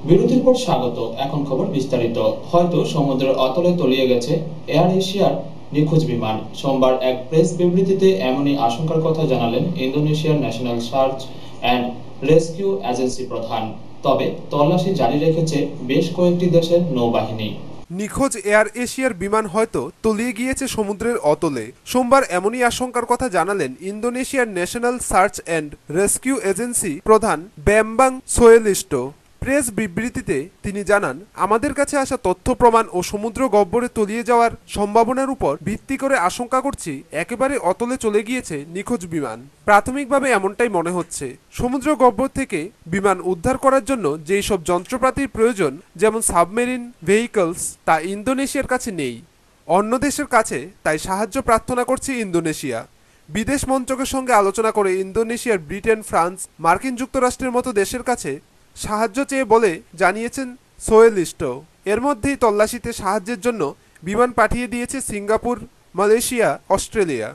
বিরতির পর স্বাগত। এখন খবর বিস্তারিত। হয়তো সমুদ্রের অতলে তলিয়ে গেছে এয়ার এশিয়ার নিখোঁজ বিমান। সোমবার এক প্রেস বিবৃতিতে এমনই আশঙ্কার কথা জানালেন ইন্দোনেশিয়ার national search and rescue agency প্রধান। তবে তল্লাশি জারি রেখেছে বেশ কয়েকটি দেশের নৌবাহিনী। নিখোঁজ এয়ার এশিয়ার বিমান হয়তো তলিয়ে গিয়েছে সমুদ্রের অতলে। সোমবার এমনই আশঙ্কার কথা জানালেন ইন্দোনেশিয়ার national search and rescue agency প্রধান ব্যাম্বাং সোয়েলিস্টো। প্রেস বিবৃতিতে তিনি জানান, আমাদের কাছে আসা তথ্য প্রমাণ ও সমুদ্র গহ্বরে তলিয়ে যাওয়ার সম্ভাবনার উপর ভিত্তি করে আশঙ্কা করছি একেবারে অতলে চলে গিয়েছে নিখোঁজ বিমান। প্রাথমিকভাবে এমনটাই মনে হচ্ছে। সমুদ্র গহ্বর থেকে বিমান উদ্ধার করার জন্য যেই সব যন্ত্রপাতির প্রয়োজন, যেমন সাবমেরিন ভেহিকলস, তা ইন্দোনেশিয়ার কাছে নেই। অন্য দেশের কাছে তাই সাহায্য প্রার্থনা করছে ইন্দোনেশিয়া। বিদেশ মন্ত্রকের সঙ্গে আলোচনা করে ইন্দোনেশিয়ার ব্রিটেন, ফ্রান্স, মার্কিন যুক্তরাষ্ট্রের মতো দেশের কাছে সাহায্য চেয়ে বলে জানিয়েছেন সোয়েলিস্টো। এর মধ্যেই তল্লাশিতে সাহায্যের জন্য বিমান পাঠিয়ে দিয়েছে Singapore, Malaysia, Australia.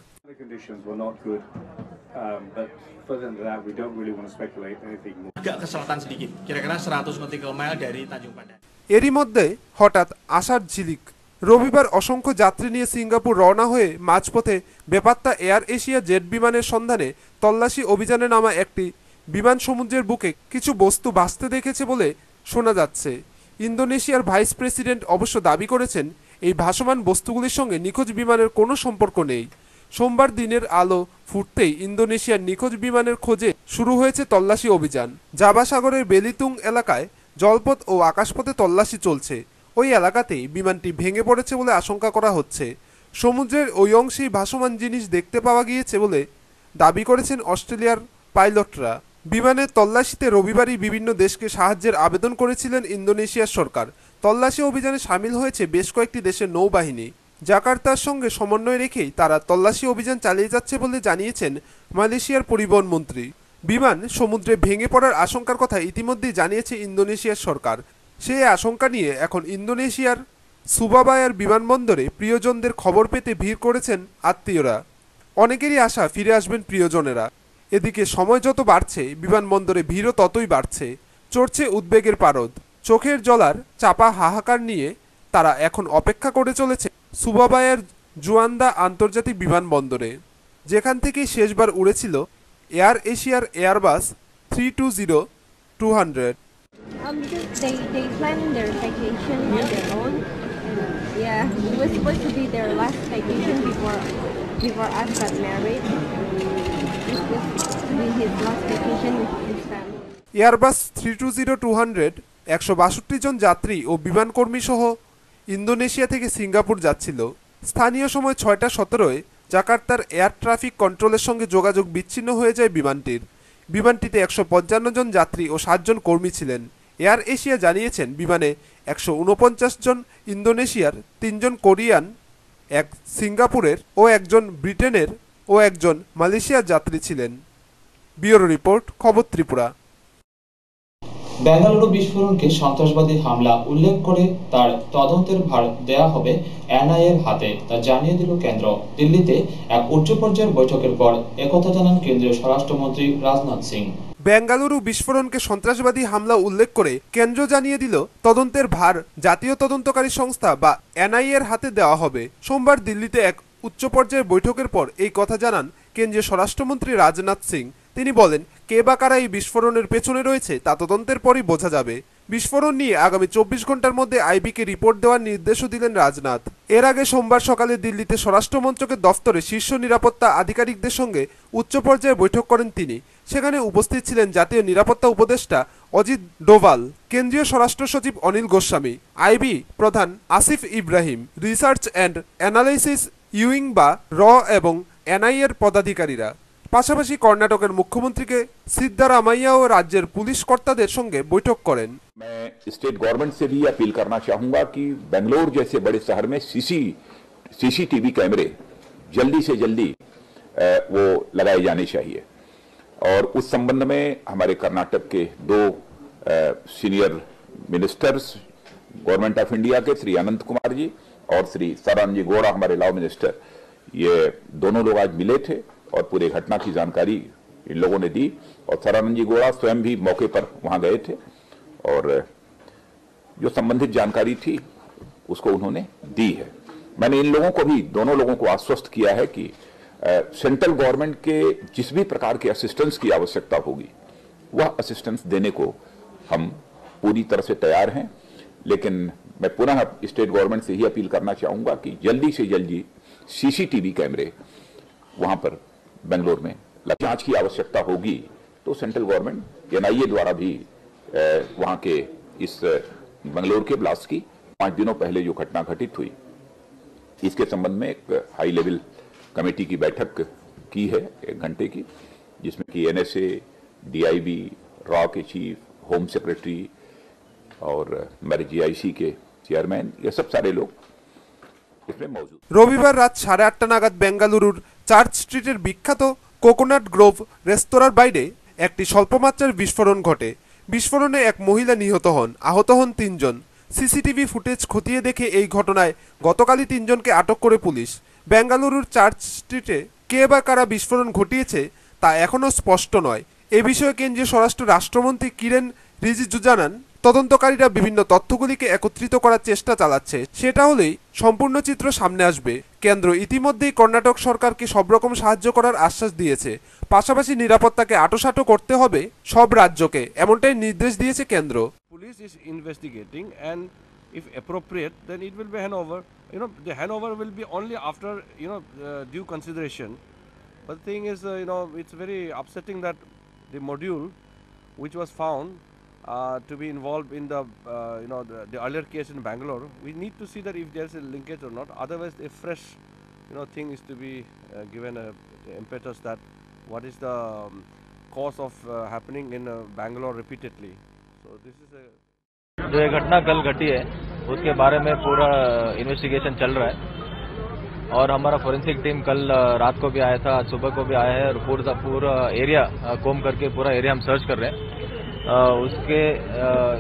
Agak ke selatan sedikit, kira-kira 100 nautical mile dari Tanjung Padang. এরই মধ্যে হঠাৎ আশার ঝিলিক। রবিবার অসংখ্য যাত্রী নিয়ে সিঙ্গাপুর রওনা হয়ে মাঝপথে বেপাত্তা এয়ার এশিয়া জেট বিমানের সন্ধানে তল্লাশি অভিযানে নামা একটি বিমান সমুদ্রের বুকে কিছু বস্তু ভাসতে দেখেছে বলে শোনা যাচ্ছে। ইন্দোনেশিয়ার ভাইস প্রেসিডেন্ট অবশ্য দাবি করেছেন, এই ভাসমান বস্তুগুলির সঙ্গে নিখোঁজ বিমানের কোনো সম্পর্ক নেই। সোমবার দিনের আলো ফুটতেই ইন্দোনেশিয়ার নিখোঁজ বিমানের খোঁজে শুরু হয়েছে তল্লাশি অভিযান। জাভা সাগরের বেলিতুং এলাকায় জলপথ ও আকাশপথে তল্লাশি চলছে। ওই এলাকাতেই বিমানটি ভেঙে পড়েছে বলে আশঙ্কা করা হচ্ছে। সমুদ্রের ওই অংশেই ভাসমান জিনিস দেখতে পাওয়া গিয়েছে বলে দাবি করেছেন অস্ট্রেলিয়ার পাইলটরা। বিমানের তল্লাশিতে রবিবারই বিভিন্ন দেশকে সাহায্যের আবেদন করেছিলেন ইন্দোনেশিয়ার সরকার। তল্লাশি অভিযানে সামিল হয়েছে বেশ কয়েকটি দেশের নৌবাহিনী। জাকার্তার সঙ্গে সমন্বয় রেখেই তারা তল্লাশি অভিযান চালিয়ে যাচ্ছে বলে জানিয়েছেন মালয়েশিয়ার পরিবহন মন্ত্রী। বিমান সমুদ্রে ভেঙে পড়ার আশঙ্কার কথা ইতিমধ্যেই জানিয়েছে ইন্দোনেশিয়ার সরকার। সেই আশঙ্কা নিয়ে এখন ইন্দোনেশিয়ার সুবাবায়ার বিমানবন্দরে প্রিয়জনদের খবর পেতে ভিড় করেছেন আত্মীয়রা। অনেকেরই আশা ফিরে আসবেন প্রিয়জনেরা। এদিকে সময় যত বাড়ছে বিমানবন্দরে ভিড়ও ততই বাড়ছে। চড়ছে উদ্বেগের পারদ। চোখের জলার চাপা হাহাকার নিয়ে তারা এখন অপেক্ষা করে চলেছে সুবাবায়ার জুয়ান্দা আন্তর্জাতিক বিমানবন্দরে, যেখান থেকেই শেষবার উড়েছিল এয়ার এশিয়ার Airbus 320-200। Because they plan their vacation on their own. Yeah, it was supposed to be their last vacation before us got married. This was to be his last vacation with his family. Airbus 320-200 162 জন যাত্রী ও বিমানকর্মী সহ Indonesia থেকে Singapore যাচ্ছিল। স্থানীয় সময় 6:17 জাকার্তার air traffic কন্ট্রোলের সঙ্গে যোগাযোগ বিচ্ছিন্ন হয়ে যায় বিমানটিতে 155 জন যাত্রী ও 7 জন কর্মী ছিলেন। এয়ার এশিয়া জানিয়েছেন, বিমানে 149 জন ইন্দোনেশিয়ার, 3 জন কোরিয়ান, 1 সিঙ্গাপুরের ও 1 জন ব্রিটেনের ও 1 জন মালয়েশিয়ার যাত্রী ছিলেন। ব্যুরো রিপোর্ট, খবর ত্রিপুরা। বেঙ্গালুরু বিস্ফোরণকে সন্ত্রাসবাদী হামলা উল্লেখ করে তার তদন্তের ভার দেয়া হবে এনআইএর হাতে, তা জানিয়ে দিল কেন্দ্র। দিল্লিতে এক উচ্চ পর্যায়ের বৈঠকের পর একথা জানান কেন্দ্রীয় স্বরাষ্ট্রমন্ত্রী রাজনাথ সিং। বেঙ্গালুরু বিস্ফোরণকে সন্ত্রাসবাদী হামলা উল্লেখ করে কেন্দ্র জানিয়ে দিল, তদন্তের ভার জাতীয় তদন্তকারী সংস্থা বা এনআইএর হাতে দেওয়া হবে। সোমবার দিল্লিতে এক উচ্চ পর্যায়ের বৈঠকের পর এই কথা জানান কেন্দ্রীয় স্বরাষ্ট্রমন্ত্রী রাজনাথ সিং। তিনি বলেন, কে বা কারা এই বিস্ফোরণের পেছনে রয়েছে তা তদন্তের পরই বোঝা যাবে। বিস্ফোরণ নিয়ে আগামী 24 ঘন্টার মধ্যে আইবিকে রিপোর্ট দেওয়ার নির্দেশও দিলেন রাজনাথ। এর আগে সোমবার সকালে দিল্লিতে স্বরাষ্ট্র মন্ত্রকের দফতরে শীর্ষ নিরাপত্তা আধিকারিকদের সঙ্গে উচ্চ পর্যায়ে বৈঠক করেন তিনি। সেখানে উপস্থিত ছিলেন জাতীয় নিরাপত্তা উপদেষ্টা অজিত ডোভাল, কেন্দ্রীয় স্বরাষ্ট্র সচিব অনিল গোস্বামী, আইবি প্রধান Asif Ibrahim, research and analysis wing বা র এবং এনআইএর পদাধিকারীরা। পাশাপাশি কর্ণাটকের মুখ্যমন্ত্রীকে সিদ্দারামাইয়া ও রাজ্যের পুলিশ কর্তাদের সঙ্গে বৈঠক করেন। मैं स्टेट गवर्नमेंट से भी अपील करना चाहूंगा कि बेंगलोर जैसे बड़े शहर में सीसीटीवी कैमरे जल्दी से जल्दी वो लगाए जाने चाहिए। और उस संबंध में हमारे कर्नाटक के 2 senior ministers government of India के श्री अनंत कुमार जी और श्री सदानंद गौड़ा, हमारे लॉ मिनिस्टर, ये दोनों लोग आज मिले थे और पूरे घटना की जानकारी इन लोगों ने दी। और सदानंद गौड़ा स्वयं भी मौके पर वहां गए थे और जो संबंधित जानकारी थी उसको उन्होंने दी है। मैंने इन लोगों को भी, दोनों लोगों को आश्वस्त किया है कि सेंट्रल गवर्नमेंट के जिस भी प्रकार के असिस्टेंस की आवश्यकता होगी वह असिस्टेंस देने को हम पूरी तरह से तैयार हैं। लेकिन मैं पुनः स्टेट गवर्नमेंट से ही अपील करना चाहूंगा कि जल्दी से जल्दी सीसीटीवी कैमरे वहां पर बेंगलोर में जांच की आवश्यकता होगी तो सेंट्रल गवर्नमेंट एनआईए द्वारा भी वहां के इस बेंगलोर के ब्लास्ट की 5 दिनों पहले जो घटना घटित हुई इसके संबंध में एक हाई लेवल कमेटी की बैठक की है 1 घंटे की, जिसमें कि एनएसए, डीआईबी, रॉ के चीफ, होम सेक्रेटरी और हमारे जीआईसी के चेयरमैन, ये सब सारे लोग इसमें मौजूद। রবিবার রাত 8:30 নাগাদ বেঙ্গালুরুর চার্চ স্ট্রিটের বিখ্যাত কোকোনাট গ্রোভ রেস্তোরাঁর বাইরে একটি স্বল্পমাত্রার বিস্ফোরণ ঘটে। বিস্ফোরণে এক মহিলা নিহত হন, আহত হন 3 জন। সিসিটিভি ফুটেজ খতিয়ে দেখে এই ঘটনায় গতকালই 3 জনকে আটক করে পুলিশ। বেঙ্গালুরুর চার্চ স্ট্রিটে কে বা কারা বিস্ফোরণ ঘটিয়েছে তা এখনও স্পষ্ট নয়। এ বিষয়ে কেন্দ্রীয় স্বরাষ্ট্র রাষ্ট্রমন্ত্রী কিরেন রিজিজু জানান, তদন্তকারীরা বিভিন্ন তথ্যগুলিকে একত্রিত করার চেষ্টা চালাচ্ছে, সেটা হলেই সম্পূর্ণ চিত্র সামনে আসবে। কেন্দ্র ইতিমধ্যেই কর্ণাটক সরকারকে সব রকম সাহায্য করার আশ্বাস দিয়েছে, পাশাপাশি নিরাপত্তাকে আঁটোসাঁটো করতে হবে সব রাজ্যকে, এমনটাই নির্দেশ দিয়েছে কেন্দ্র। Police is investigating, and if appropriate, then it will be handover. The handover will be only after due consideration. But the thing is, it's very upsetting that the module which was found to be involved in the earlier case in Bangalore, we need to see that if there's a linkage or not. Otherwise, a fresh thing is to be given a impetus that what is the cause of happening in Bangalore repeatedly. So this is a जो ये घटना कल घटी है उसके बारे में पूरा इन्वेस्टिगेशन चल रहा है और हमारा फोरेंसिक टीम कल रात को भी आया था, आज सुबह को भी आया है और पूरा एरिया कोम करके पूरा एरिया हम सर्च कर रहे हैं। उसके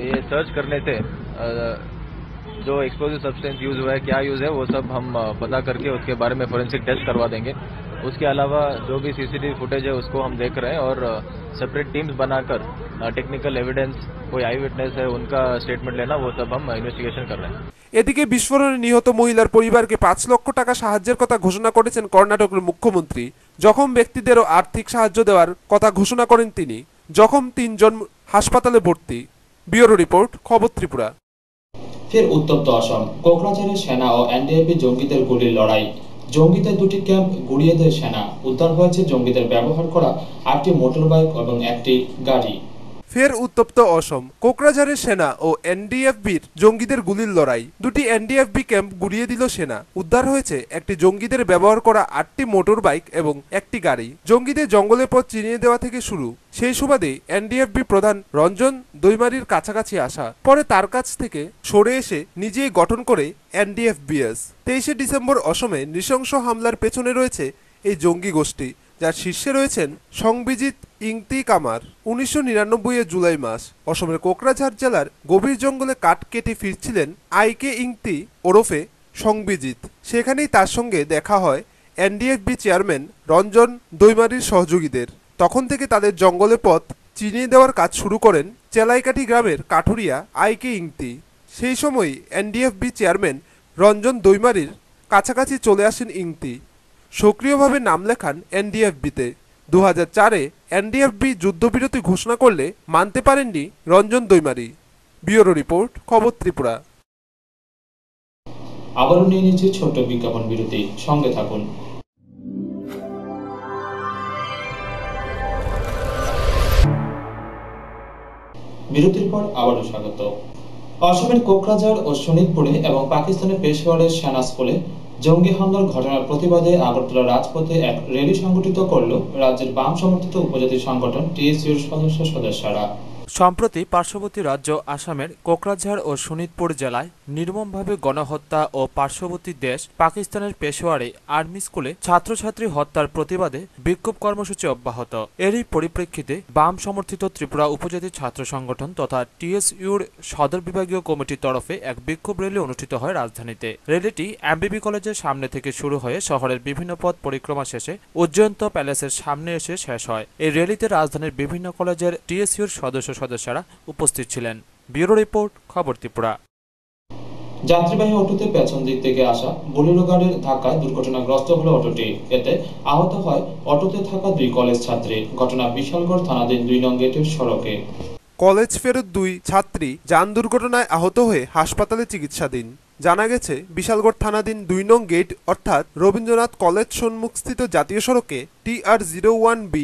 ये सर्च करने से जो एक्सप्लोजिव सब्सटेंस यूज हुआ है, क्या यूज है, वो सब हम पता करके उसके बारे में फोरेंसिक टेस्ट करवा देंगे। उसके अलावा जो भी सीसीटीवी फुटेज है उसको हम देख रहे हैं और सेपरेट टीम्स बनाकर टेक्निकल एविडेंस, कोई आई विटनेस है उनका स्टेटमेंट लेना, वो सब हम इन्वेस्टिगेशन कर रहे हैं। এদিকে বিস্ফোরণে নিহত মহিলার পরিবারকে 5 লক্ষ টাকা সাহায্যের কথা ঘোষণা করেছেন কর্ণাটকের মুখ্যমন্ত্রী। জখম ব্যক্তিদেরও আর্থিক সাহায্য দেওয়ার কথা ঘোষণা করেন তিনি। জখম 3 জন হাসপাতালে ভর্তি। ব্যুরো রিপোর্ট, খবর ত্রিপুরা। ফের উত্তপ্ত অসম, কোকরাঝারে সেনা ও এনডিএফবি জঙ্গিদের গুলির লড়াই। জঙ্গিদের 2টি ক্যাম্প গুড়িয়ে দেয় সেনা। উদ্ধার হয়েছে জঙ্গিদের ব্যবহার করা 8টি মোটরবাইক এবং 1টি গাড়ি। ফের উত্তপ্ত অসম, কোকরাঝারে সেনা ও এনডিএফবির জঙ্গিদের গুলির লড়াই। 2টি এনডিএফবি ক্যাম্প গুড়িয়ে দিল সেনা। উদ্ধার হয়েছে একটি জঙ্গিদের ব্যবহার করা 8টি মোটর বাইক এবং 1টি গাড়ি। জঙ্গিদের জঙ্গলের পথ চিনিয়ে দেওয়া থেকে শুরু। সেই সুবাদে এনডিএফবি প্রধান রঞ্জন দৈমারির কাছাকাছি আসা, পরে তার কাছ থেকে সরে এসে নিজেই গঠন করে এনডিএফবিএস। 23শে ডিসেম্বর অসমে নৃশংস হামলার পেছনে রয়েছে এই জঙ্গি গোষ্ঠী, যার শীর্ষে রয়েছেন সংবিজিৎ ইংতি কামার। 1999 জুলাই মাস অসমের কোকরাঝাড় জেলার গভীর জঙ্গলে কাঠ কেটে ফিরছিলেন আইকে ইংতি ওরফে সংবিজিৎ। সেখানেই তার সঙ্গে দেখা হয় এনডিএফবি চেয়ারম্যান রঞ্জন দৈমারির সহযোগীদের। তখন থেকে তাদের জঙ্গলে পথ চিনিয়ে দেওয়ার কাজ শুরু করেন চেলাইকাঠি গ্রামের কাঠুরিয়া আইকে ইংতি। সেই সময় এনডিএফবি চেয়ারম্যান রঞ্জন দৈমারির কাছাকাছি চলে আসেন ইংতি। সক্রিয়ভাবে নাম লেখান এনডিএফবিতে। 2004-এ এনডিএফবি যুদ্ধবিরতি ঘোষণা করলে মানতে পারেননি রঞ্জন দৈমারি। ব্যুরো রিপোর্ট, খবর ত্রিপুরা। আবারও নিয়ে নিচ্ছে ছোট্ট বিজ্ঞাপন বিরতি, সঙ্গে থাকুন। বিরতির পর আবারও স্বাগত। অসমের কোকরাঝাড় ও শোনিতপুরে এবং পাকিস্তানের পেশোয়ারের সেনা স্কুলে জঙ্গি হামলার ঘটনার প্রতিবাদে আগরতলা রাজপথে এক র্যালি সংগঠিত করল রাজ্যের বাম সমর্থিত উপজাতি সংগঠন টিএসইউর সদস্যরা। সম্প্রতি পার্শ্ববর্তী রাজ্য আসামের কোকরাঝাড় ও শোনিতপুর জেলায় নির্মমভাবে গণহত্যা ও পার্শ্ববর্তী দেশ পাকিস্তানের পেশোয়ারে আর্মি স্কুলে ছাত্রছাত্রী হত্যার প্রতিবাদে বিক্ষোভ কর্মসূচি অব্যাহত। এরই পরিপ্রেক্ষিতে বাম সমর্থিত ত্রিপুরা উপজাতি ছাত্র সংগঠন তথা টিএসইউর সদর বিভাগীয় কমিটির তরফে এক বিক্ষোভ র্যালি অনুষ্ঠিত হয় রাজধানীতে। র্যালিটি এমবিবি কলেজের সামনে থেকে শুরু হয়ে শহরের বিভিন্ন পথ পরিক্রমা শেষে উজ্জয়ন্ত প্যালেসের সামনে এসে শেষ হয়। এই র্যালিতে রাজধানীর বিভিন্ন কলেজের টিএসইউর সদস্যরা উপস্থিত ছিলেন। ব্যুরো রিপোর্ট, খবর ত্রিপুরা। যাত্রীবাহী অটোতে পেছন দিক থেকে আসা বোলেরো গাড়ির ধাক্কায় দুর্ঘটনাগ্রস্ত হলো অটোটি। এতে আহত হয় অটোতে থাকা 2 কলেজ ছাত্রী। ঘটনা বিশালগড় থানাধীন 2 নং গেটের সড়কে। কলেজ ফেরত 2 ছাত্রী যান দুর্ঘটনায় আহত হয়ে হাসপাতালে চিকিৎসাধীন। জানা গেছে, বিশালগড় থানাধীন 2 নং গেট অর্থাৎ রবীন্দ্রনাথ কলেজ সম্মুখস্থিত জাতীয় সড়কে TR01B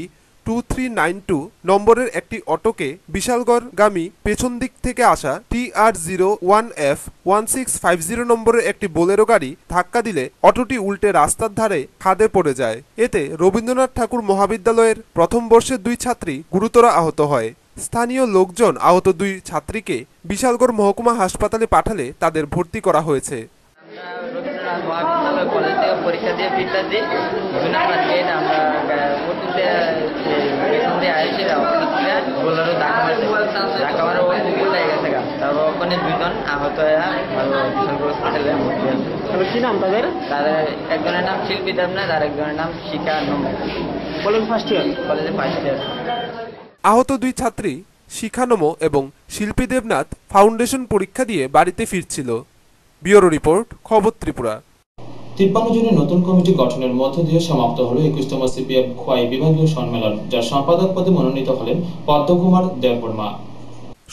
2392 নম্বরের একটি অটোকে বিশালগড়গামী পেছন দিক থেকে আসা TR01F 1650 নম্বরের একটি বোলেরো গাড়ি ধাক্কা দিলে অটোটি উল্টে রাস্তার ধারে খাদে পড়ে যায়। এতে রবীন্দ্রনাথ ঠাকুর মহাবিদ্যালয়ের প্রথম বর্ষের 2 ছাত্রী গুরুতর আহত হয়। স্থানীয় লোকজন আহত 2 ছাত্রীকে বিশালগড় মহকুমা হাসপাতালে পাঠালে তাদের ভর্তি করা হয়েছে। রবীন্দ্রনাথ মহাবিদ্যালয় কলেজ থেকে পরীক্ষা দিয়ে ফিরতেছি 2 নম্বর গেট আমরা অটোতে পেছন দিয়ে আসছি বোলেরো ধাক্কা মারে ওই উল্টে গেছে গা। তারপর ওখানে 2 জন আহত হয়ে বিশালগড় হসপিটালে ভর্তি আছে। কি নাম তাদের? একজনের নাম শিল্পী দেবনাথ আর একজনের নাম শিখা নম্বর। কলেজে ফার্স্ট ইয়ার। আহত 2 ছাত্রী শিখানমো এবং শিল্পী দেবনাথ ফাউন্ডেশন পরীক্ষা দিয়ে বাড়িতে ফিরছিল। ব্যুরো রিপোর্ট, খবর ত্রিপুরা। 53 জনের নতুন কমিটি গঠনের মধ্য দিয়ে সমাপ্ত হলো 21তম সিপিএফ খোয়াই বিভাগীয় সম্মেলন, যার সম্পাদক পদে মনোনীত হলেন পদ্মকুমার দেববর্মা।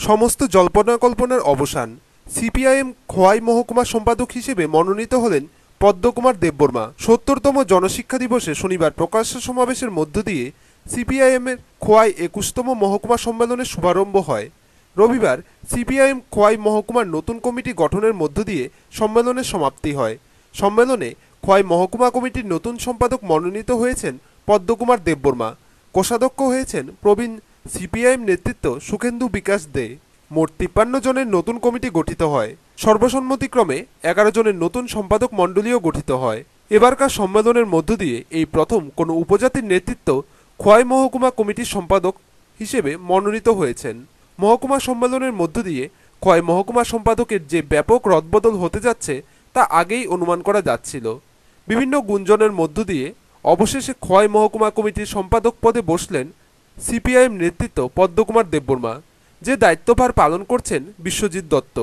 সমস্ত জল্পনা কল্পনার অবসান। সিপিআইএম খোয়াই মহকুমা সম্পাদক হিসেবে মনোনীত হলেন পদ্মকুমার দেববর্মা। 70তম জনশিক্ষা দিবসে শনিবার প্রকাশ্য সমাবেশের মধ্য দিয়ে সিপিআইএমের খোয়াই 21তম মহকুমা সম্মেলনের শুভারম্ভ হয়। রবিবার সিপিআইএম খোয়াই মহকুমার নতুন কমিটি গঠনের মধ্য দিয়ে সম্মেলনের সমাপ্তি হয়। সম্মেলনে খোয়াই মহকুমা কমিটির নতুন সম্পাদক মনোনীত হয়েছেন পদ্মকুমার দেববর্মা। কোষাধ্যক্ষ হয়েছেন প্রবীণ সিপিআইএম নেতৃত্ব সুখেন্দু বিকাশ দে। মোট 53 জনের নতুন কমিটি গঠিত হয়। সর্বসম্মতিক্রমে 11 জনের নতুন সম্পাদক মণ্ডলীও গঠিত হয়। এবারকার সম্মেলনের মধ্য দিয়ে এই প্রথম কোনো উপজাতির নেতৃত্ব খোয়াই মহকুমা কমিটির সম্পাদক হিসেবে মনোনীত হয়েছেন। মহকুমা সম্মেলনের মধ্য দিয়ে খোয়াই মহকুমা সম্পাদকের যে ব্যাপক রদবদল হতে যাচ্ছে তা আগেই অনুমান করা যাচ্ছিল। বিভিন্ন গুঞ্জনের মধ্য দিয়ে অবশেষে খোয়াই মহকুমা কমিটির সম্পাদক পদে বসলেন সিপিআইএম নেতৃত্ব পদ্মকুমার দেববর্মা, যে দায়িত্বভার পালন করছেন বিশ্বজিৎ দত্ত।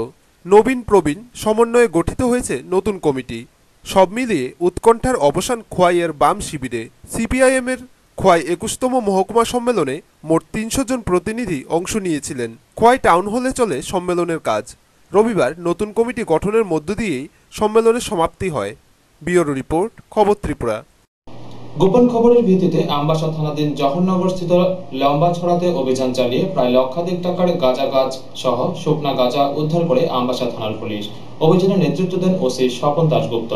নবীন প্রবীণ সমন্বয়ে গঠিত হয়েছে নতুন কমিটি। সব মিলিয়ে উৎকণ্ঠার অবসান খোয়াইয়ের বাম শিবিরে। সিপিআইএমের খোয়াই 21তম মহকুমা সম্মেলনে মোট 300 জন প্রতিনিধি অংশ নিয়েছিলেন। খোয়াই টাউন হলে চলে সম্মেলনের কাজ। রবিবার নতুন কমিটি গঠনের মধ্য দিয়েই সম্মেলনের সমাপ্তি হয়। ব্যুরো রিপোর্ট, খবর ত্রিপুরা। গোপন খবরের ভিত্তিতে আমবাসা থানাধীন জহরনগরস্থিত লম্বাছড়াতে অভিযান চালিয়ে প্রায় লক্ষাধিক টাকার গাঁজা গাছ সহ শুকনা গাঁজা উদ্ধার করে আমবাসা থানার পুলিশ। অভিযানে নেতৃত্ব দেন ওসি স্বপন দাশগুপ্ত।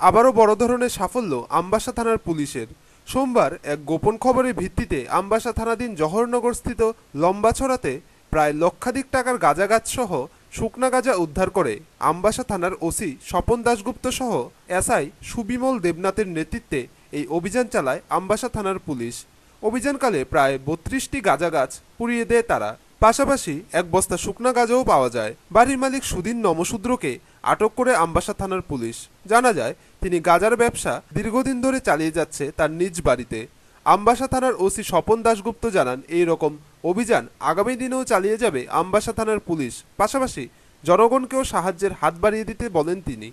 আবারও বড় ধরনের সাফল্য আমবাসা থানার পুলিশের। সোমবার এক গোপন খবরের ভিত্তিতে আমবাসা থানাধীন জহরনগরস্থিত লম্বাছড়াতে প্রায় লক্ষাধিক টাকার গাঁজা গাছ সহ শুকনা গাঁজা উদ্ধার করে আমবাসা থানার ওসি স্বপন দাশগুপ্ত সহ এসআই সুবিমল দেবনাথের নেতৃত্বে এই অভিযান চালায় আমবাসা থানার পুলিশ। অভিযানকালে প্রায় 32টি গাঁজা গাছ পুড়িয়ে দেয় তারা। পাশাপাশি এক বস্তা শুকনা গাঁজাও পাওয়া যায়। বাড়ির মালিক সুধীন নমশূদ্রকে আটক করে আমবাসা থানার পুলিশ। জানা যায়, তিনি গাঁজার ব্যবসা দীর্ঘদিন ধরে চালিয়ে যাচ্ছে তার নিজ বাড়িতে। আমবাসা থানার ওসি স্বপন দাশগুপ্ত জানান, এই রকম অভিযান আগামী দিনেও চালিয়ে যাবে আমবাসা থানার পুলিশ। পাশাপাশি জনগণকেও সাহায্যের হাত বাড়িয়ে দিতে বলেন তিনি।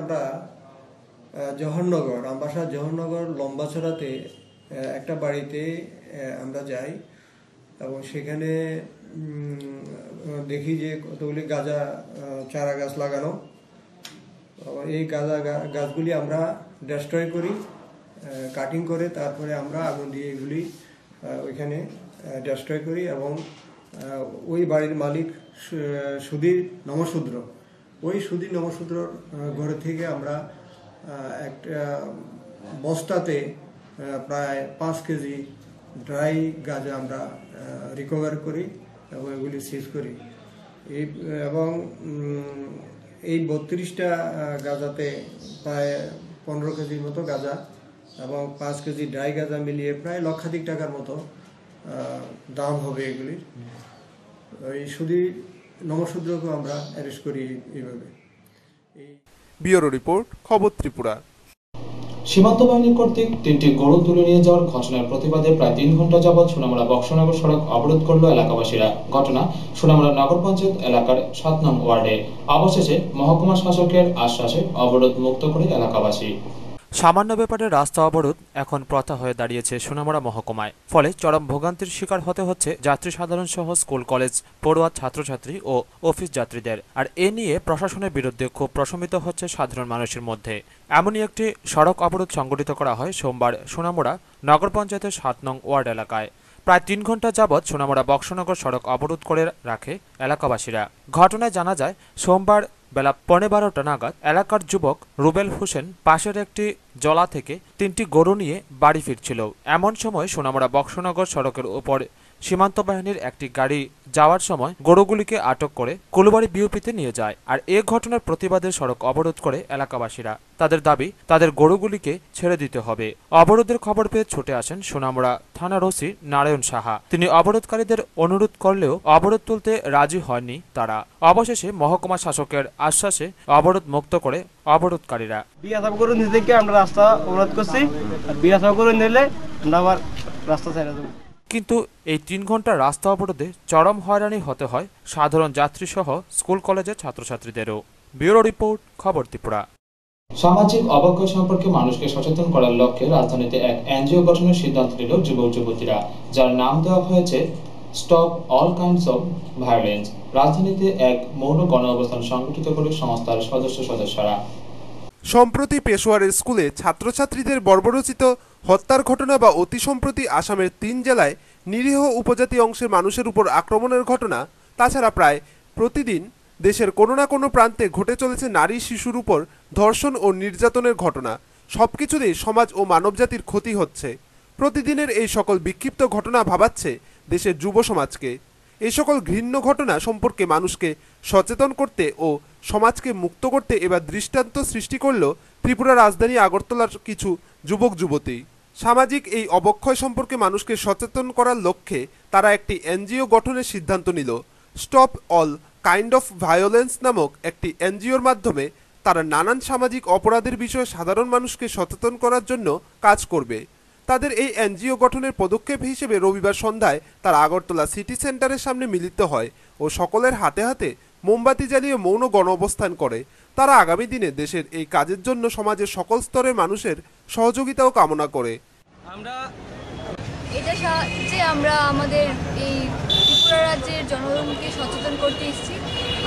আমরা জহরনগর, আমবাসা জহরনগর লম্বাছড়াতে একটা বাড়িতে আমরা যাই এবং সেখানে দেখি যে কতগুলি গাঁজা চারা গাছ লাগানো। এই গাঁজা গাছগুলি আমরা ডেস্ট্রয় করি, কাটিং করে তারপরে আমরা আগুন দিয়ে এগুলি ওইখানে ডেস্ট্রয় করি এবং ওই বাড়ির মালিক সুধীর নমশূদ্র, ওই সুধীর নমশূদ্রর ঘর থেকে আমরা একটা বস্তাতে প্রায় 5 কেজি ড্রাই গাঁজা আমরা রিকভার করি এবং এগুলি সিজ করি। এবং এই 32টা গাঁজাতে প্রায় 15 কেজির মতো গাঁজা এবং 5 কেজি ড্রাই গাঁজা মিলিয়ে প্রায় লক্ষাধিক টাকার মতো দাম হবে এগুলির। এই সুধীর নমশূদ্রকে আমরা অ্যারেস্ট করি এইভাবে। ব্যুরো রিপোর্ট, খবর ত্রিপুরা। সীমান্ত বাহিনী কর্তৃক 3টি গরু তুলে নিয়ে যাওয়ার ঘটনার প্রতিবাদে প্রায় 3 ঘন্টা যাবৎ সোনামুড়া বক্সনগর সড়ক অবরোধ করল এলাকাবাসীরা। ঘটনা সোনামুড়া নগর পঞ্চায়েত এলাকার 7 নং ওয়ার্ডে। অবশেষে মহকুমা শাসকের আশ্বাসে অবরোধ মুক্ত করে এলাকাবাসী। সামান্য ব্যাপারে রাস্তা অবরোধ এখন প্রথা হয়ে দাঁড়িয়েছে সোনামুড়া মহকুমায়। ফলে চরম ভোগান্তির শিকার হতে হচ্ছে যাত্রী সাধারণ সহ স্কুল কলেজ পড়ুয়া ছাত্রছাত্রী ও অফিস যাত্রীদের। আর এ নিয়ে প্রশাসনের বিরুদ্ধে ক্ষোভ প্রশমিত হচ্ছে সাধারণ মানুষের মধ্যে। এমনই একটি সড়ক অবরোধ সংগঠিত করা হয় সোমবার সোনামুড়া নগর পঞ্চায়েতের 7 নং ওয়ার্ড এলাকায়। প্রায় 3 ঘন্টা যাবৎ সোনামুড়া বক্সনগর সড়ক অবরোধ করে রাখে এলাকাবাসীরা। ঘটনায় জানা যায় সোমবার বেলা 12:15 নাগাদ এলাকার যুবক রুবেল হোসেন পাশের একটি জলা থেকে 3টি গরু নিয়ে বাড়ি ফিরছিল। এমন সময় সোনামুড়া বক্সনগর সড়কের উপর সীমান্ত বাহিনীর একটি গাড়ি যাওয়ার সময় গরুগুলিকে আটক করে কুলবাড়ি বিউপিতে নিয়ে যায়। আর এ ঘটনার প্রতিবাদে সড়ক অবরোধ করে এলাকাবাসীরা। তাদের দাবি তাদের গরুগুলিকে ছেড়ে দিতে হবে। অবরোধের খবর পেয়ে ছুটে আসেন সোনামুড়া থানার ওসি নারায়ণ সাহা। তিনি অবরোধকারীদের অনুরোধ করলেও অবরোধ তুলতে রাজি হয়নি তারা। অবশেষে মহকুমা শাসকের আশ্বাসে অবরোধ মুক্ত করে অবরোধকারীরা। বিয়াসাব গরু নিতে গিয়ে আমরা রাস্তা অবরোধ করছি, আর বিয়াসাব গরু নিলে আমরা আবার রাস্তা ছেড়ে দেবো। কিন্তু এই 3 ঘন্টা রাস্তা অবরোধে চরম হয়রানি হতে হয় সাধারণ যাত্রী সহ স্কুল কলেজের ছাত্রছাত্রীদেরও। ব্যুরো রিপোর্ট, খবর ত্রিপুরা। সামাজিক অবক্ষয় সম্পর্কে মানুষকে সচেতন করার লক্ষ্যে রাজধানীতে এক এনজিও গঠনের সিদ্ধান্ত নিল যুবক যুবতীরা, যার নাম দেওয়া হয়েছে stop all kinds of violence. রাজধানীতে এক মৌন গণ অবস্থান সংগঠিত করে সংস্থার সদস্যরা। সম্প্রতি পেশোয়ারের স্কুলে ছাত্রছাত্রীদের বর্বরচিত হত্যার ঘটনা বা অতি সম্প্রতি আসামের 3 জেলায় নিরীহ উপজাতি অংশের মানুষের উপর আক্রমণের ঘটনা, তাছাড়া প্রায় প্রতিদিন দেশের কোনো না কোনো প্রান্তে ঘটে চলেছে নারী শিশুর উপর ধর্ষণ ও নির্যাতনের ঘটনা। সবকিছুতেই সমাজ ও মানবজাতির ক্ষতি হচ্ছে। প্রতিদিনের এই সকল বিক্ষিপ্ত ঘটনা ভাবাচ্ছে দেশের যুব সমাজকে। এই সকল ঘৃণ্য ঘটনা সম্পর্কে মানুষকে সচেতন করতে ও সমাজকে মুক্ত করতে এবার দৃষ্টান্ত সৃষ্টি করল ত্রিপুরা রাজধানী আগরতলার কিছু যুবক যুবতী। সামাজিক এই অবক্ষয় সম্পর্কে মানুষকে সচেতন করার লক্ষ্যে তারা একটি এনজিও গঠনের সিদ্ধান্ত নিল। Stop all kind of violence নামক একটি এনজিওর মাধ্যমে তারা নানান সামাজিক অপরাধের বিষয়ে সাধারণ মানুষকে সচেতন করার জন্য কাজ করবে। তাদের এই এনজিও গঠনের পদক্ষেপ হিসেবে রবিবার সন্ধ্যায় তারা আগরতলা সিটি সেন্টারের সামনে মিলিত হয় ও সকলের হাতে হাতে মোমবাতি জ্বালিয়ে মৌন গণ অবস্থান করে। তারা আগামী দিনে দেশের এই কাজের জন্য সমাজের সকল স্তরের মানুষের সহযোগিতাও কামনা করে। আমরা আমাদের এই ত্রিপুরা রাজ্যের জনগণকে সচেতন করতে এসেছি।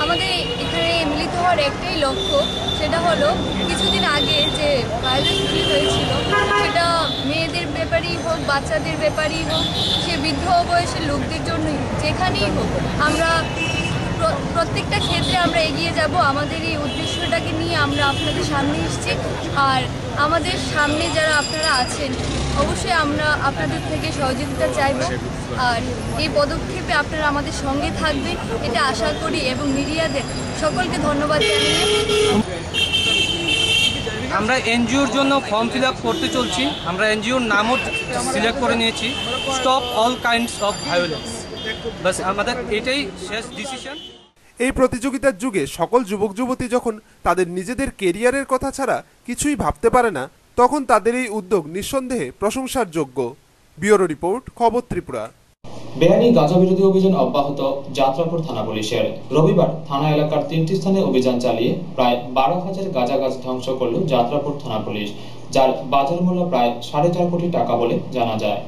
আমাদের এখানে মিলিত হওয়ার একটাই লক্ষ্য, সেটা হলো কিছুদিন আগে যে ভায়োলেন্সগুলি হয়েছিল, সেটা মেয়েদের ব্যাপারেই হোক, বাচ্চাদের ব্যাপারেই হোক, সে বৃদ্ধ বয়সের লোকদের জন্যই যেখানেই হোক, আমরা প্রত্যেকটা ক্ষেত্রে আমরা এগিয়ে যাব। আমাদের এই উদ্দেশ্যটাকে নিয়ে আমরা আপনাদের সামনে এসেছি। আর আমাদের সামনে যারা আপনারা আছেন, অবশ্যই আমরা আপনাদের থেকে সহযোগিতা চাইব। আর এই পদক্ষেপে আপনারা আমাদের সঙ্গে থাকবেন এটা আশা করি, এবং মিডিয়াদের সকলকে ধন্যবাদ জানিয়ে আমরা এনজিওর জন্য ফর্ম ফিল আপ করতে চলছি। আমরা এনজিওর নামও সিলেক্ট করে নিয়েছি, stop all kinds of violence. বাস আমাদের এটাই শেষ ডিসিশন। এই প্রতিযোগিতার যুগে সকল যুবক যুবতী যখন তাদের নিজেদের কেরিয়ারের কথা ছাড়া কিছুই ভাবতে পারে না, তখন তাদের এই উদ্যোগ নিঃসন্দেহে প্রশংসার যোগ্য। ব্যুরো রিপোর্ট, খবর ত্রিপুরা। বেআইনি গাঁজা বিরোধী অভিযান অব্যাহত যাত্রাপুর থানা পুলিশের। রবিবার থানা এলাকার 3টি স্থানে অভিযান চালিয়ে প্রায় 12,000 গাঁজা গাছ ধ্বংস করল যাত্রাপুর থানা পুলিশ, যার বাজার মূল্য প্রায় 4.5 কোটি টাকা বলে জানা যায়।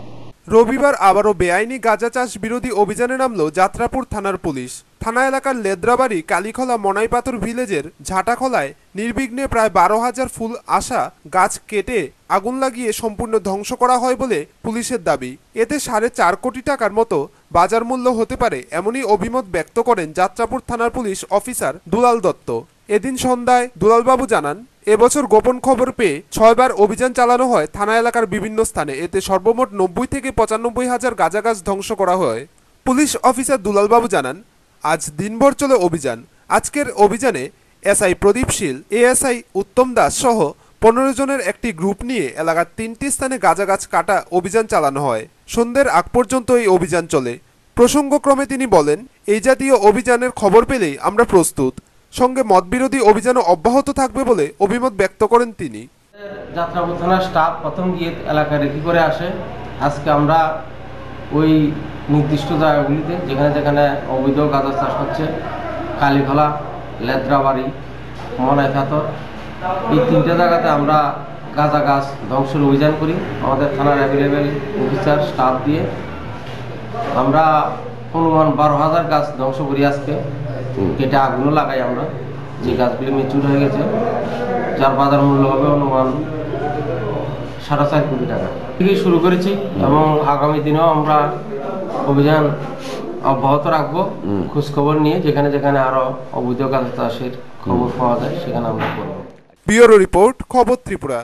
রবিবার আবারও বেআইনি গাঁজা চাষ বিরোধী অভিযানে নামল যাত্রাপুর থানার পুলিশ। থানা এলাকার লেদ্রাবাড়ি কালীখোলা মনাইপাথর ভিলেজের ঝাঁটাখোলায় নির্বিঘ্নে প্রায় 12,000 ফুল আসা গাছ কেটে আগুন লাগিয়ে সম্পূর্ণ ধ্বংস করা হয় বলে পুলিশের দাবি। এতে 4.5 কোটি টাকার মতো বাজার মূল্য হতে পারে, এমনই অভিমত ব্যক্ত করেন যাত্রাপুর থানার পুলিশ অফিসার দুলাল দত্ত। এদিন সন্ধ্যায় দুলালবাবু জানান, এবছর গোপন খবর পেয়ে 6 বার অভিযান চালানো হয় থানা এলাকার বিভিন্ন স্থানে। এতে সর্বমোট 90 থেকে 95,000 গাঁজা গাছ ধ্বংস করা হয়। পুলিশ অফিসার দুলালবাবু জানান, আজ দিনভর চলে অভিযান। আজকের অভিযানে এসআই প্রদীপ শীল, এএসআই উত্তম দাস সহ 15 জনের একটি গ্রুপ নিয়ে এলাকার 3টি স্থানে গাঁজা গাছ কাটা অভিযান চালানো হয়। সন্ধ্যের আগ পর্যন্ত এই অভিযান চলে। প্রসঙ্গক্রমে তিনি বলেন, এই জাতীয় অভিযানের খবর পেলেই আমরা প্রস্তুত। সঙ্গে মদবিরোধী অভিযানও অব্যাহত থাকবে বলে অভিমত ব্যক্ত করেন তিনি। যাত্রাবাড়ি থানার স্টাফ প্রথম গিয়ে এলাকা রেকি করে আসে। আজকে আমরা ওই নির্দিষ্ট জায়গাগুলিতে যেখানে যেখানে অবৈধ গাঁজা চাষ হচ্ছে, কালীখোলা, লেদ্রাবাড়ি, মনাইখাতর, এই 3টে জায়গাতে আমরা গাঁজা গাছ ধ্বংসের অভিযান করি। আমাদের থানার অ্যাভেলেবেল অফিসার স্টাফ দিয়ে আমরা অনুমান 12,000 গাছ ধ্বংস করি। আজকে কেটে আগুনও লাগাই আমরা, যে গাছগুলি মেচুর হয়ে গেছে, যার বাজার মূল্য হবে অনুমান 4.5 কোটি টাকা থেকে শুরু করেছি এবং আগামী দিনেও আমরা অভিযান অব্যাহত রাখবো। খোঁজখবর নিয়ে যেখানে যেখানে আরো অবৈধ গাঁজা চাষের খবর পাওয়া যায় সেখানে আমরা করব। ব্যুরো রিপোর্ট, খবর ত্রিপুরা।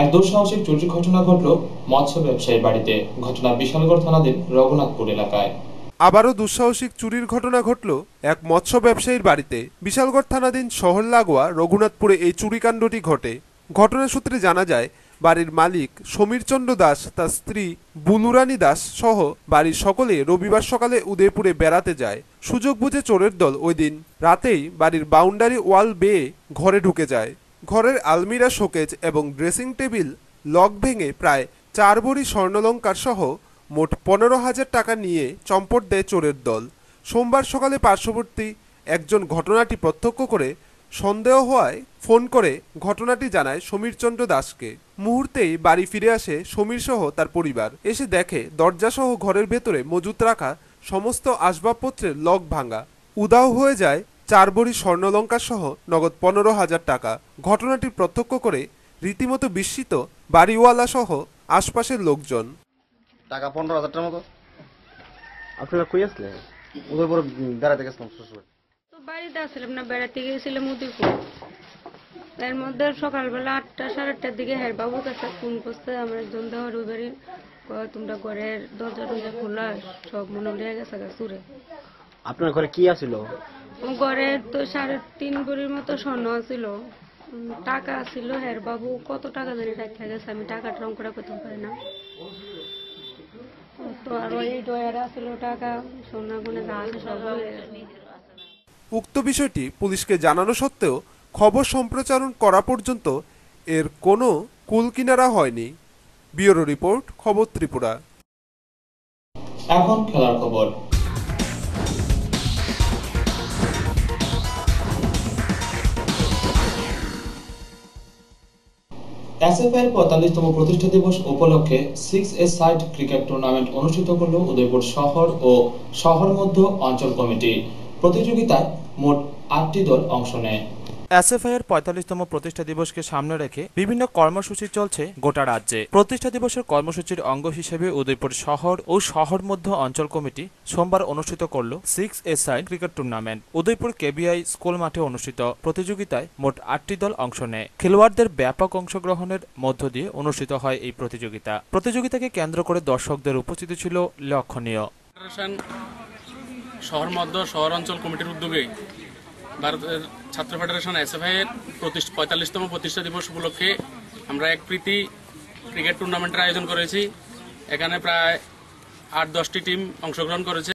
এক দুঃসাহসিক চুরির ঘটনা ঘটল মৎস্য ব্যবসায়ীর বাড়িতে। ঘটনা বিশালগড় থানাধীন রঘুনাথপুর এলাকায়। আবারও দুঃসাহসিক চুরির ঘটনা ঘটল এক মৎস্য ব্যবসায়ীর বাড়িতে। বিশালগড় থানাধীন শহর লাগোয়া রঘুনাথপুরে এই চুরিকাণ্ডটি ঘটে। ঘটনা সূত্রে জানা যায়, বাড়ির মালিক সমীরচন্দ্র দাস, তার স্ত্রী বুলুরানী দাস সহ বাড়ির সকলে রবিবার সকালে উদয়পুরে বেড়াতে যায়। সুযোগ বুঝে চোরের দল ওই দিন রাতেই বাড়ির বাউন্ডারি ওয়াল বেয়ে ঘরে ঢুকে যায়। ঘরের আলমিরা, শোকেজ এবং ড্রেসিং টেবিল লক ভেঙে প্রায় 4 ভরি স্বর্ণলঙ্কার সহ মোট 15,000 টাকা নিয়ে চম্পট দেয় চোরের দল। সোমবার সকালে পার্শ্ববর্তী একজন ঘটনাটি প্রত্যক্ষ করে সন্দেহ হওয়ায় ফোন করে ঘটনাটি জানায় সমীরচন্দ্র দাসকে। মুহূর্তেই বাড়ি ফিরে আসে সমীর সহ তার পরিবার। এসে দেখে দরজাসহ ঘরের ভেতরে মজুত রাখা সমস্ত আসবাবপত্রের লক ভাঙা। উধাও হয়ে যায় 4 ভরি স্বর্ণলঙ্কার সহ নগদ 15,000 টাকা। ঘটনাটি প্রত্যক্ষ করে রীতিমতো বিস্মিত বাড়িওয়ালা সহ আশপাশের লোকজন। টাকা 15,000 টাকার মতো। আপনারা কই আসলেন? উদয়পুরে বেড়াতে গেছিলাম শ্বশুর। তো বাড়িতে আসলাম না, বেড়াতে গিয়েছিলাম উদয়পুর। এর মধ্যে সকালবেলা 8টা 8:30টার দিকে হ্যাঁ বাবুর কাছে ফোন করতে আমার একজন দেওয়ার বাড়ি, তোমরা ঘরের দরজা টরজা খোলা, সব মনে লেগে গেছে চুরে। আপনার ঘরে কি আছিল? ঘরে তো 3.5 ভরির মতো স্বর্ণ ছিল, টাকা ছিল। হ্যাঁ বাবু কত টাকা জানি রাখা গেছে, আমি টাকাটা রং করে করতে পারি না। তো আর ওই ডয়ারে ছিল টাকা, সোনা গুনে যা আছে সব। উক্ত বিষয়টি পুলিশকে জানানো সত্ত্বেও খবর সম্প্রচারণ করা পর্যন্ত এর কোনো কুলকিনারা হয়নি। ব্যুরো রিপোর্ট, খবর ত্রিপুরা। এখন খেলার খবর। এসএফআই এর 45তম প্রতিষ্ঠা দিবস উপলক্ষে 6-a-সাইড ক্রিকেট টুর্নামেন্ট অনুষ্ঠিত করল উদয়পুর শহর ও শহর মধ্য অঞ্চল কমিটি। প্রতিযোগিতায় মোট 8টি দল অংশ নেয়। এসএফআই এর 45তম প্রতিষ্ঠা দিবসকে সামনে রেখে বিভিন্ন কর্মসূচি চলছে গোটা রাজ্যে। প্রতিষ্ঠা দিবসের কর্মসূচির অঙ্গ হিসেবে উদয়পুর শহর ও শহর মধ্য অঞ্চল কমিটি সোমবার অনুষ্ঠিত করল 6-a-সাইড cricket tournament. Udaipur KBI school মাঠে অনুষ্ঠিত প্রতিযোগিতায় মোট 8টি দল অংশ নেয়। খেলোয়াড়দের ব্যাপক অংশগ্রহণের মধ্য দিয়ে অনুষ্ঠিত হয় এই প্রতিযোগিতা। প্রতিযোগিতাকে কেন্দ্র করে দর্শকদের উপস্থিতি ছিল লক্ষণীয়। শহর মধ্য শহর অঞ্চল কমিটির উদ্যোগে ভারতের ছাত্র ফেডারেশন এসএফআই এর 45তম প্রতিষ্ঠা দিবস উপলক্ষে আমরা এক প্রীতি ক্রিকেট টুর্নামেন্টের আয়োজন করেছি। এখানে প্রায় 8-10টি টিম অংশগ্রহণ করেছে।